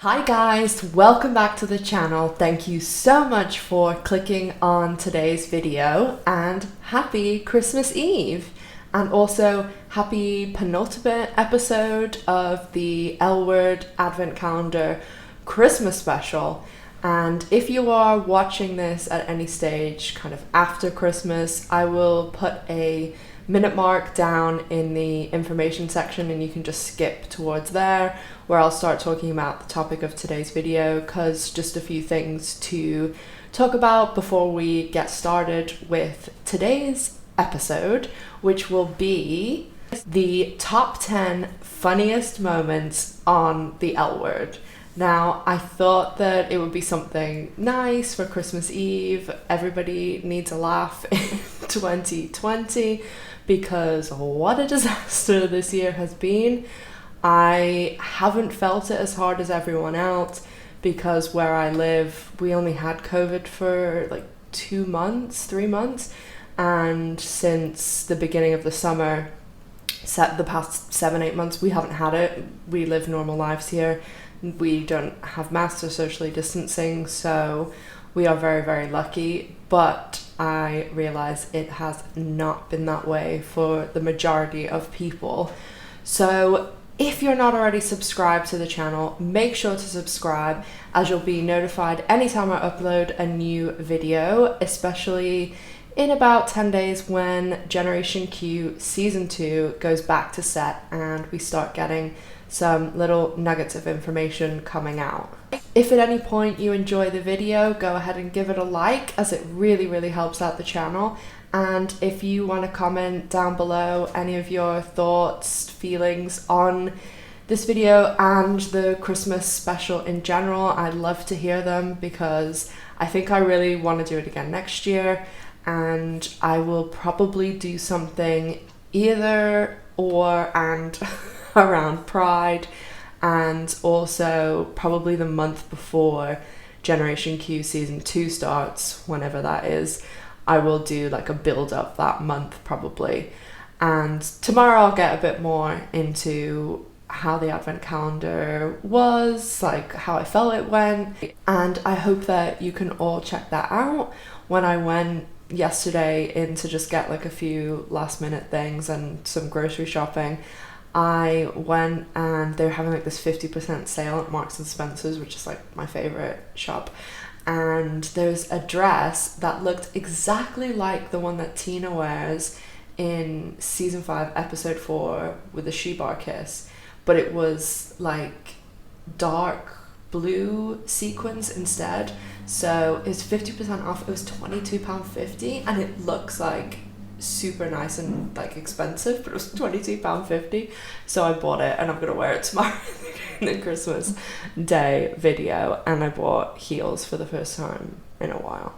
Hi guys, welcome back to the channel. Thank you so much for clicking on today's video and happy Christmas Eve, and also happy penultimate episode of the L Word Advent Calendar Christmas special. And if you are watching this at any stage kind of after Christmas, I will put a minute mark down in the information section and you can just skip towards there where I'll start talking about the topic of today's video, because just a few things to talk about before we get started with today's episode, which will be the top 10 funniest moments on the L Word. Now, I thought that it would be something nice for Christmas Eve. Everybody needs a laugh in 2020 because what a disaster this year has been. I haven't felt it as hard as everyone else because where I live, we only had COVID for like 3 months. And since the beginning of the summer, the past 7-8 months, we haven't had it. We live normal lives here. We don't have masks or socially distancing, so we are very, very lucky. But I realize it has not been that way for the majority of people. So if you're not already subscribed to the channel, make sure to subscribe, as you'll be notified anytime I upload a new video, especially in about 10 days when Generation Q Season 2 goes back to set and we start getting some little nuggets of information coming out. If at any point you enjoy the video, go ahead and give it a like, as it really, really helps out the channel. And if you want to comment down below any of your thoughts, feelings on this video and the Christmas special in general, I'd love to hear them, because I think I really want to do it again next year. And I will probably do something either or and around Pride, and also probably the month before Generation Q Season 2 starts, whenever that is. I will do like a build up that month probably. And tomorrow I'll get a bit more into how the advent calendar was, like how I felt it went. And I hope that you can all check that out. When I went yesterday in to just get like a few last minute things and some grocery shopping, I went and they're having like this 50% sale at Marks and Spencer's, which is like my favorite shop. And there's a dress that looked exactly like the one that Tina wears in season 5, episode 4 with the she-bar kiss, but it was like dark blue sequins instead. So it's 50% off. It was £22.50 and it looks like super nice and like expensive, but it was £22.50. So I bought it and I'm gonna wear it tomorrow in the Christmas Day video. And I bought heels for the first time in a while.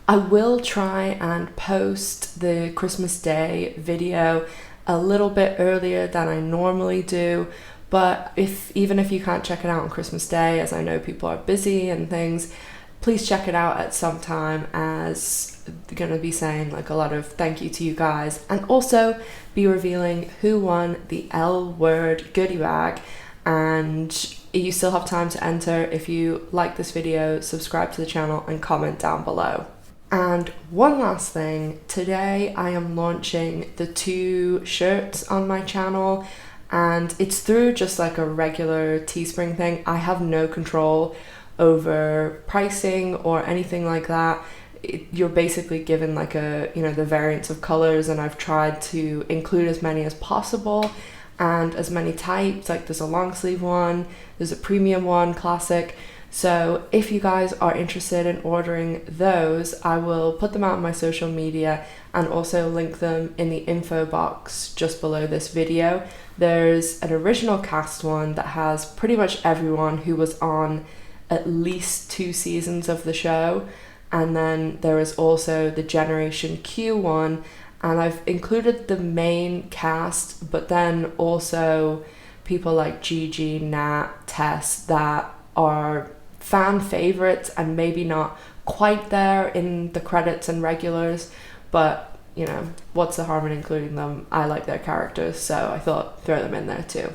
I will try and post the Christmas Day video a little bit earlier than I normally do, but even if you can't check it out on Christmas Day, as I know people are busy and things, please check it out at some time, as they're going to be saying like a lot of thank you to you guys, and also be revealing who won the L Word goodie bag. And you still have time to enter. If you like this video, subscribe to the channel and comment down below. And one last thing, today I am launching the 2 shirts on my channel, and it's through just like a regular Teespring thing. I have no control over pricing or anything like that. You're basically given like the variants of colors, and I've tried to include as many as possible and as many types. Like there's a long sleeve one, there's a premium one, classic. So if you guys are interested in ordering those, I will put them out on my social media and also link them in the info box just below this video. There's an original cast one that has pretty much everyone who was on at least 2 seasons of the show, and then there is also the Generation Q one, and I've included the main cast, but then also people like Gigi, Nat, Tess, that are fan favorites and maybe not quite there in the credits and regulars, but you know, what's the harm in including them? I like their characters, so I thought throw them in there too.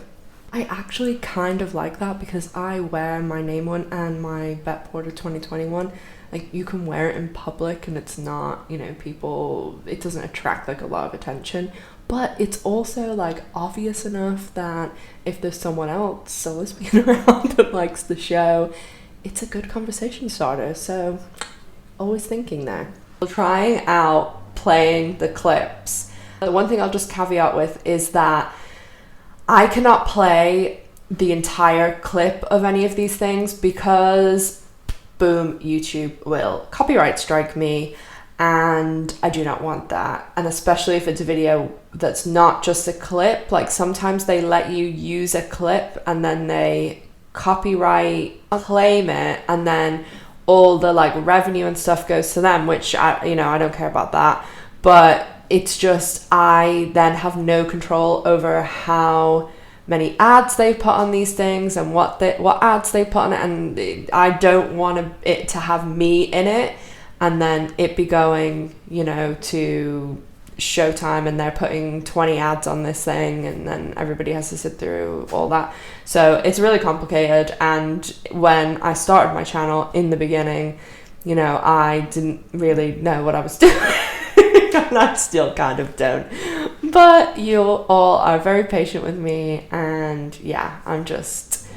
I actually kind of like that because I wear my name one and my Bet Porter 2021. Like, you can wear it in public and it's not, you know, people, it doesn't attract like a lot of attention, but it's also like obvious enough that if there's someone else, a lesbian around that likes the show, it's a good conversation starter. So always thinking there. Trying out playing the clips. The one thing I'll just caveat with is that I cannot play the entire clip of any of these things because, boom, YouTube will copyright strike me, and I do not want that. And especially if it's a video that's not just a clip, like sometimes they let you use a clip and then they copyright claim it, and then all the like revenue and stuff goes to them, which I don't care about that. But it's just, I then have no control over how many ads they put on these things and what ads they put on it, and I don't want it to have me in it and then it be going, you know, to Showtime and they're putting 20 ads on this thing and then everybody has to sit through all that. So it's really complicated, and when I started my channel in the beginning, you know, I didn't really know what I was doing. And I still kind of don't, but you all are very patient with me, and yeah, I'm just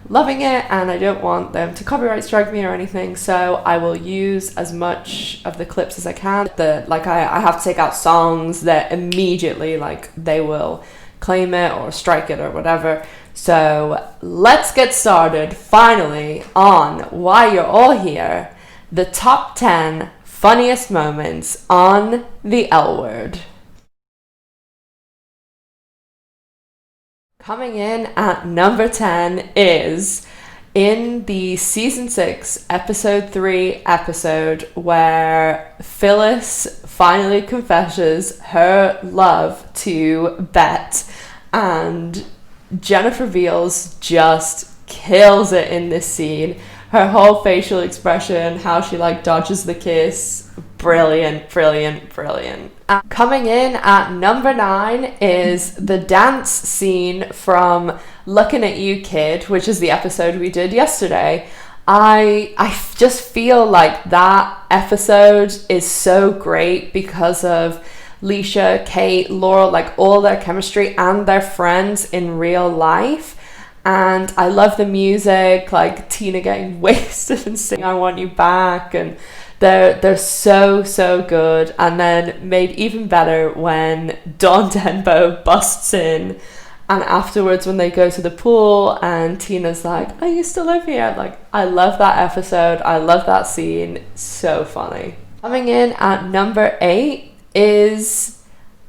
loving it, and I don't want them to copyright strike me or anything, so I will use as much of the clips as I can. I have to take out songs that immediately, like, they will claim it or strike it or whatever. So let's get started finally on why you're all here, the top 10 funniest moments on the L Word. Coming in at number 10 is in the season 6 episode 3 episode where Phyllis finally confesses her love to Bet, and Jennifer Beals just kills it in this scene. Her whole facial expression, how she like dodges the kiss, brilliant, brilliant, brilliant. Coming in at number 9 is the dance scene from Looking at You Kid, which is the episode we did yesterday. I just feel like that episode is so great because of Leisha, Kate, Laurel, like all their chemistry and their friends in real life. And I love the music, like Tina getting wasted and singing I Want You Back, and they're so good. And then made even better when Dawn Denbo busts in, and afterwards when they go to the pool and Tina's like, I used to live here. Like, I love that episode, I love that scene, so funny. Coming in at number 8 is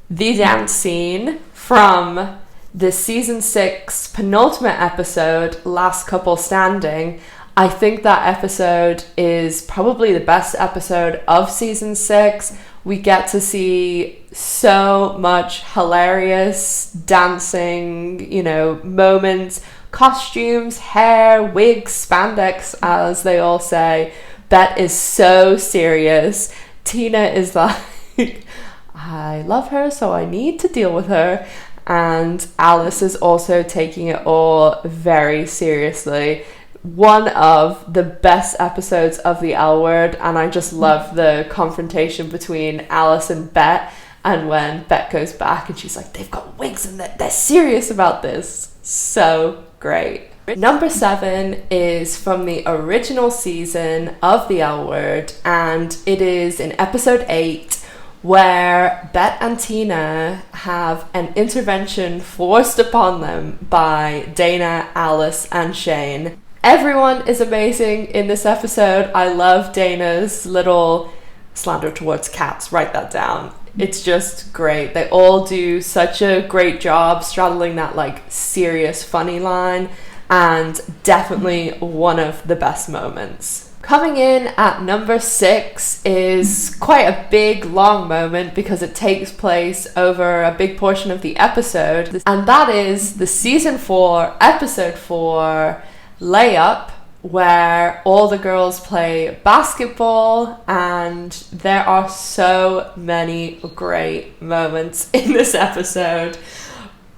the dance scene from the season 6 penultimate episode, Last Couple Standing. I think that episode is probably the best episode of season 6. We get to see so much hilarious dancing, you know, moments, costumes, hair, wigs, spandex, as they all say. Bet is so serious. Tina is like, I love her, so I need to deal with her. And Alice is also taking it all very seriously. One of the best episodes of the L Word, and I just love the confrontation between Alice and Bet, and when Bet goes back and she's like, they've got wigs and they're serious about this. So great. Number 7 is from the original season of the L Word, and it is in episode 8, where Bet and Tina have an intervention forced upon them by Dana, Alice, and Shane. Everyone is amazing in this episode. I love Dana's little slander towards cats. Write that down. It's just great. They all do such a great job straddling that like serious funny line, and definitely one of the best moments. Coming in at number 6 is quite a big, long moment because it takes place over a big portion of the episode, and that is the season 4, episode 4, Layup, where all the girls play basketball, and there are so many great moments in this episode.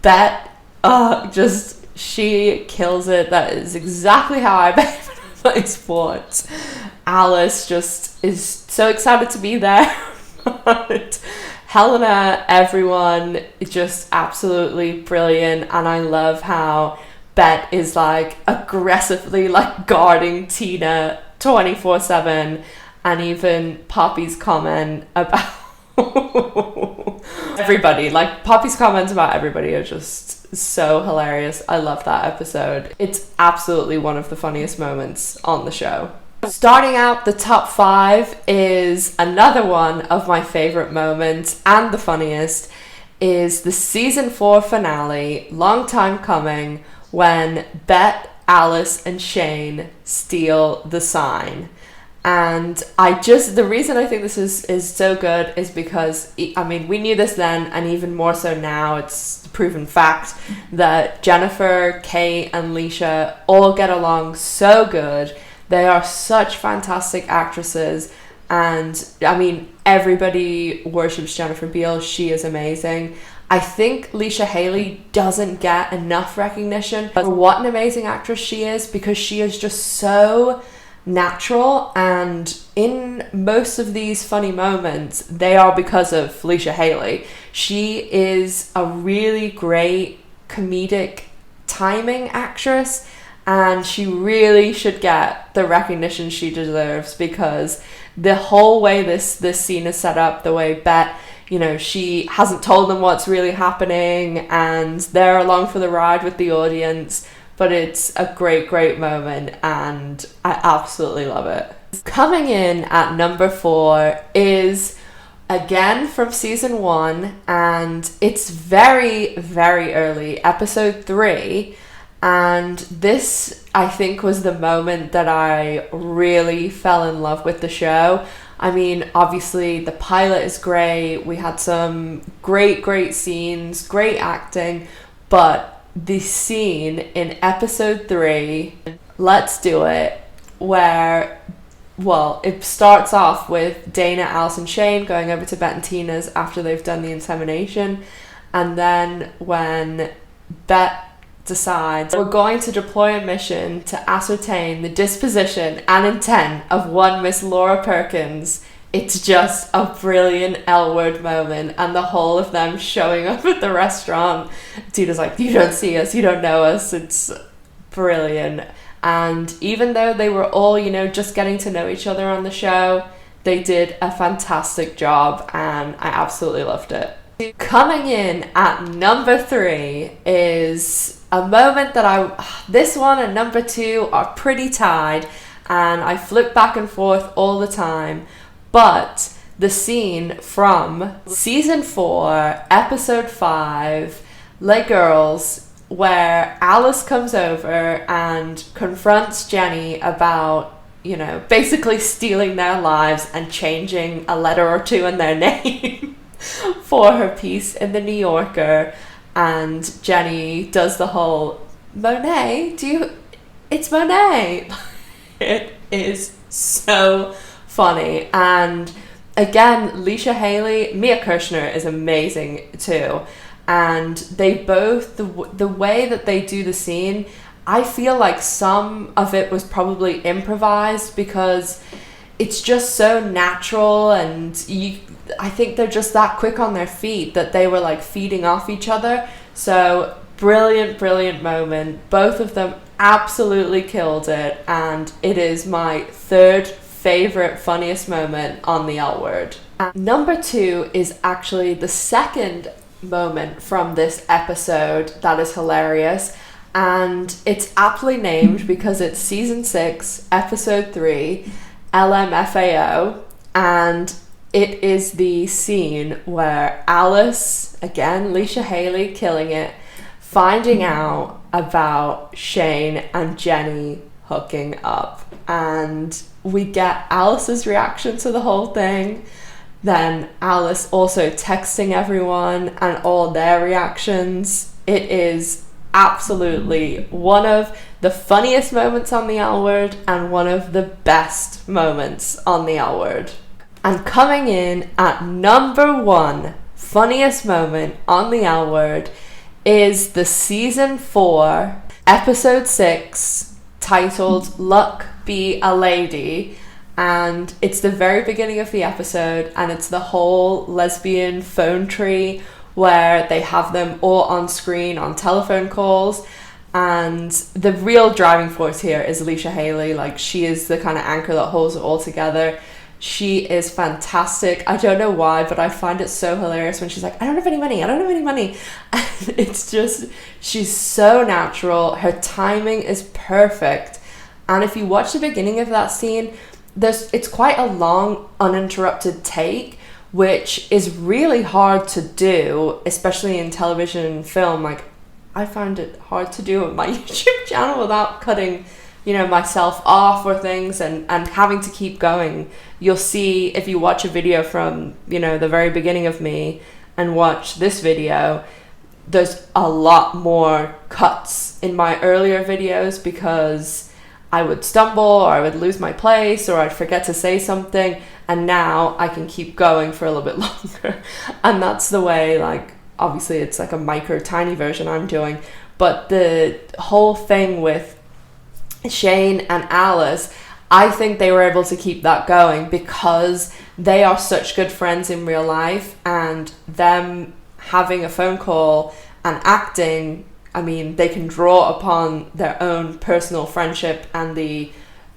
Bet just she kills it. That is exactly how I behave in my sports. Alice just is so excited to be there. But Helena, everyone, is just absolutely brilliant, and I love how Bet is like aggressively like guarding Tina 24/7, and even Poppy's comment about everybody, like Poppy's comments about everybody are just so hilarious. I love that episode. It's absolutely one of the funniest moments on the show. Starting out the top 5 is another one of my favorite moments and the funniest, is the season 4 finale, long time coming, when Bet, Alice and Shane steal the sign. And the reason I think this is so good is because, I mean, we knew this then, and even more so now, it's a proven fact that Jennifer, Kate and Leisha all get along so good. They are such fantastic actresses, and I mean, everybody worships Jennifer Beal. She is amazing. I think Leisha Haley doesn't get enough recognition for what an amazing actress she is, because she is just so natural, and in most of these funny moments, they are because of Leisha Haley. She is a really great comedic timing actress, and she really should get the recognition she deserves, because the whole way this scene is set up, the way Bet, you know, she hasn't told them what's really happening, and they're along for the ride with the audience, but it's a great moment, and I absolutely love it. Coming in at number 4 is again from season 1, and it's very early, episode 3. And this, I think, was the moment that I really fell in love with the show. I mean, obviously the pilot is great. We had some great scenes, great acting, but the scene in episode 3, Let's Do It, where, well, it starts off with Dana, Alice and Shane going over to Bet and Tina's after they've done the insemination, and then when Bet decides we're going to deploy a mission to ascertain the disposition and intent of one Miss Laura Perkins, it's just a brilliant L-word moment, and the whole of them showing up at the restaurant, Tina's like, you don't see us, you don't know us, it's brilliant. And even though they were all, you know, just getting to know each other on the show, they did a fantastic job, and I absolutely loved it. Coming in at number 3 is a moment that this one and number 2 are pretty tied, and I flip back and forth all the time, but the scene from season 4, episode 5, Les Girls, where Alice comes over and confronts Jenny about, you know, basically stealing their lives and changing a letter or two in their name for her piece in the New Yorker. And Jenny does the whole, Monet, it's Monet. It is so funny. And again, Leisha Haley, Mia Kirshner is amazing too. And they both, the way that they do the scene, I feel like some of it was probably improvised, because it's just so natural, and I think they're just that quick on their feet that they were like feeding off each other. So brilliant moment. Both of them absolutely killed it, and it is my 3rd favorite funniest moment on the L Word. Number 2 is actually the second moment from this episode that is hilarious, and it's aptly named because it's season 6, episode 3, LMFAO, and it is the scene where Alice, again, Leisha Haley killing it, finding out about Shane and Jenny hooking up. And we get Alice's reaction to the whole thing. Then Alice also texting everyone and all their reactions. It is absolutely one of the funniest moments on the L Word and one of the best moments on the L Word. And coming in at number 1 funniest moment on the L Word is the season 4 episode 6, titled Luck Be a Lady. And it's the very beginning of the episode, and it's the whole lesbian phone tree where they have them all on screen on telephone calls. And the real driving force here is Alicia Haley. Like, she is the kind of anchor that holds it all together. She is fantastic. I don't know why, but I find it so hilarious when she's like, I don't have any money. And it's just, she's so natural. Her timing is perfect. And if you watch the beginning of that scene, it's quite a long, uninterrupted take, which is really hard to do, especially in television and film. Like, I find it hard to do on my YouTube channel without cutting, myself off or things, and having to keep going. You'll see, if you watch a video from, the very beginning of me and watch this video, there's a lot more cuts in my earlier videos because I would stumble, or I would lose my place, or I'd forget to say something, and now I can keep going for a little bit longer. And that's the way, like, obviously it's like a micro tiny version I'm doing, but the whole thing with Shane and Alice, I think they were able to keep that going because they are such good friends in real life, and them having a phone call and acting, I mean, they can draw upon their own personal friendship and the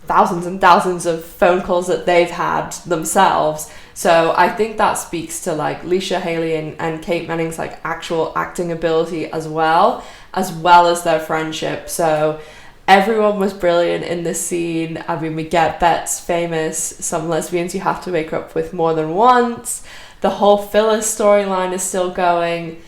thousands and thousands of phone calls that they've had themselves. So I think that speaks to like Leisha Haley and Kate Manning's like actual acting ability as well as their friendship. So everyone was brilliant in this scene. I mean, we get Bet's famous, some lesbians you have to wake up with more than once. The whole Phyllis storyline is still going.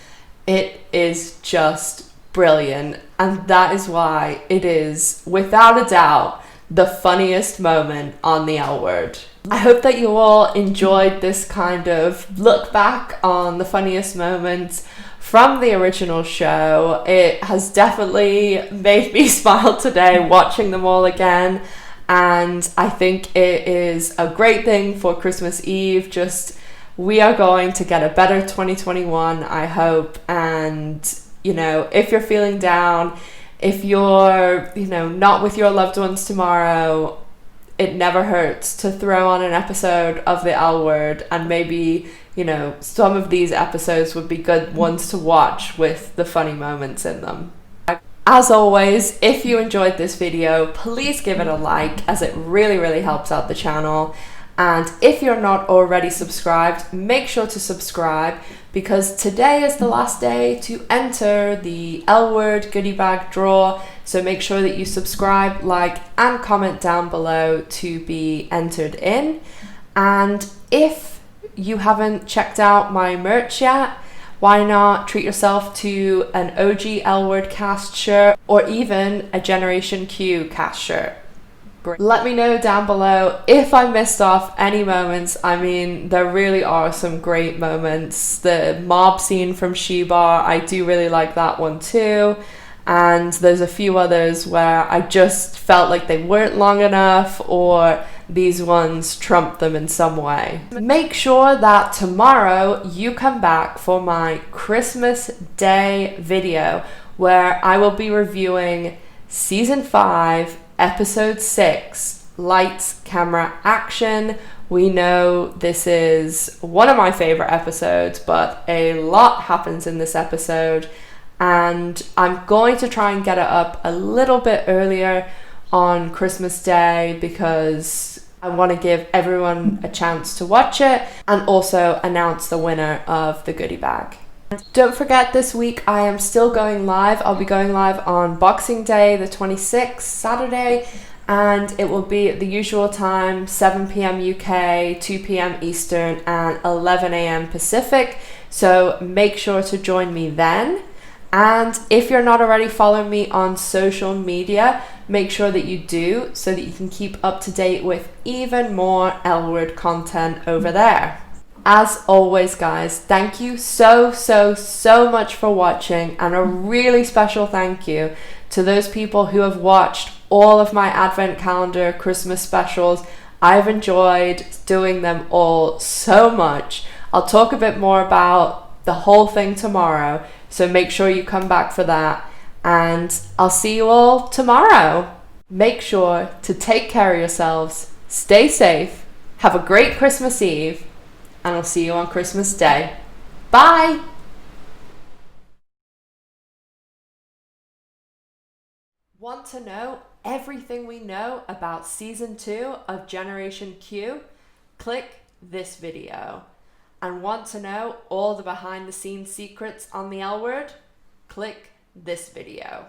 It is just brilliant, and that is why it is, without a doubt, the funniest moment on the L Word. I hope that you all enjoyed this kind of look back on the funniest moments from the original show. It has definitely made me smile today watching them all again, and I think it is a great thing for Christmas Eve. Just, we are going to get a better 2021, I hope. And if you're feeling down, if you're not with your loved ones tomorrow, it never hurts to throw on an episode of the L Word, and maybe some of these episodes would be good ones to watch with the funny moments in them. As always, if you enjoyed this video, please give it a like, as it really, really helps out the channel. And if you're not already subscribed, make sure to subscribe, because today is the last day to enter the L Word goodie bag draw. So make sure that you subscribe, like, and comment down below to be entered in. And if you haven't checked out my merch yet, why not treat yourself to an OG L Word cast shirt, or even a Generation Q cast shirt. Let me know down below if I missed off any moments. I mean, there really are some great moments. The mob scene from She-Bar, I do really like that one too. And there's a few others where I just felt like they weren't long enough, or these ones trumped them in some way. Make sure that tomorrow you come back for my Christmas Day video, where I will be reviewing Season 5, Episode 6, Lights, Camera, Action. We know this is one of my favorite episodes, but a lot happens in this episode, and I'm going to try and get it up a little bit earlier on Christmas Day because I want to give everyone a chance to watch it, and also announce the winner of the goodie bag. Don't forget, this week I am still going live. I'll be going live on Boxing Day, the 26th, Saturday, and it will be at the usual time, 7 p.m. UK, 2 p.m. Eastern, and 11 a.m. Pacific. So make sure to join me then. And if you're not already following me on social media, make sure that you do, so that you can keep up to date with even more L Word content over there. As always, guys, thank you so much for watching, and a really special thank you to those people who have watched all of my Advent calendar Christmas specials. I've enjoyed doing them all so much. I'll talk a bit more about the whole thing tomorrow, so make sure you come back for that. and I'll see you all tomorrow. Make sure to take care of yourselves, stay safe, have a great Christmas Eve, and I'll see you on Christmas Day. Bye! Want to know everything we know about Season 2 of Generation Q? Click this video. And want to know all the behind the scenes secrets on the L Word? Click this video.